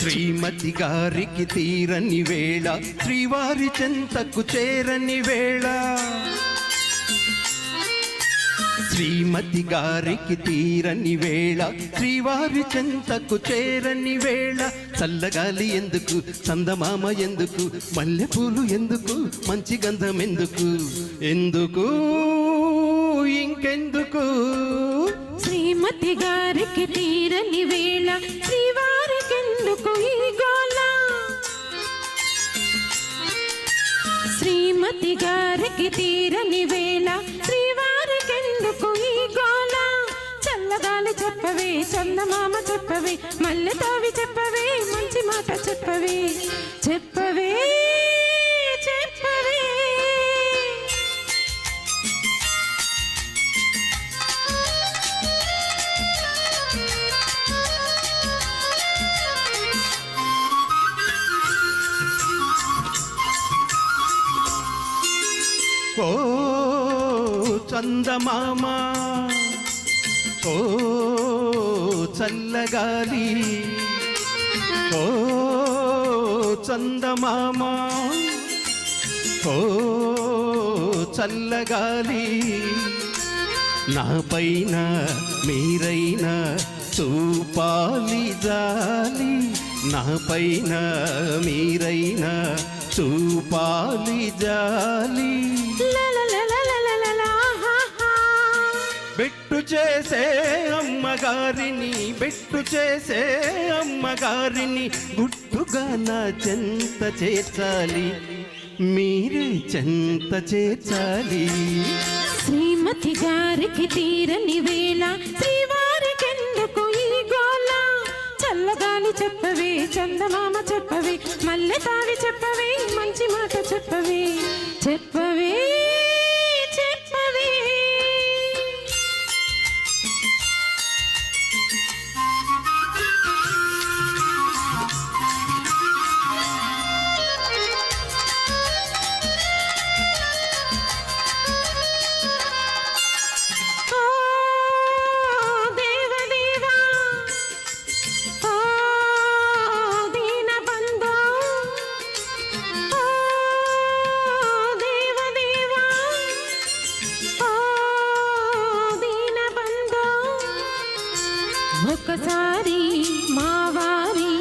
శ్రీమతి గారికి తీరని వేళ, శ్రీవారి చెంతకు చేరని వేళ. శ్రీమతి గారికి తీరని వేళ, శ్రీవారి చెంతకు చేరని వేళ. చల్లగాలి ఎందుకు, చందమామ ఎందుకు, మల్లెపూలు ఎందుకు, మంచి గంధం ఎందుకు, ఎందుకు ఇంకెందుకు? శ్రీమతి గారికి తీరని వేళ, శ్రీవారికెందుకు ఈ గోల? శ్రీమతి గారికి తీరని వేళ, శ్రీవారికెందుకు ఈ గోల? చల్లగాలి చెప్పవే, చందమామ చెప్పవే, మల్లె తావి చెప్పవే, మంచి మాట చెప్పవే, చెప్పవే చెప్పవే. ఓ చందమామ, ఓ చల్లగాలి, ఓ చందమామ, ఓ చల్లగాలి. నా పైన మీరైనా చూపాలి జాలి, నా పైన మీరైనా చూపాలి జాలి. బెట్టు చేసే అమ్మగారిని, బెట్టు చేసే అమ్మగారిని గుట్టుగా నా చెంత చేర్చాలి, మీరే చెంత చేర్చాలి. శ్రీమతి గారికి తీరని వేళ, శ్రీవారికెందుకు ఈ గోల? చల్లగాలి చెప్పవే, చందమామ చెప్పవే, మల్లె తావి చెప్పవే, మంచి మాట చెప్పవే, చెప్పవే చెప్పవే. ఒకసారి మా వారి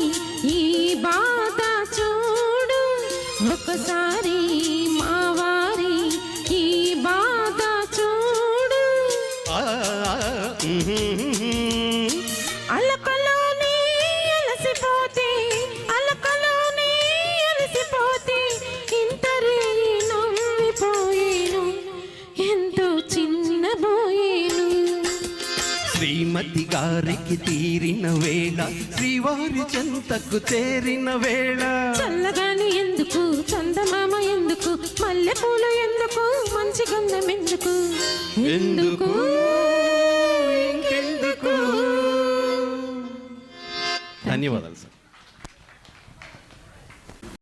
ఈ బాధ చూడు, ఒకసారి మా వారి ఈ బాధ చూడు. అలకలోనే అలసిపోతే, అలకలోనే అలసిపోతే, ఇంతరే నవ్విపోయేను, ఎంతో చిన్నబోయేను. శ్రీమతి గారికి తీరిన వేళ, శ్రీవారి చెంతకు చేరిన వేళ. చల్లగాని ఎందుకు, చందమామ ఎందుకు, మల్లెపూలు ఎందుకు, మంచి గంధం ఎందుకు, ఎందుకు ఇంకెందుకు? ధన్యవాదాలు సార్.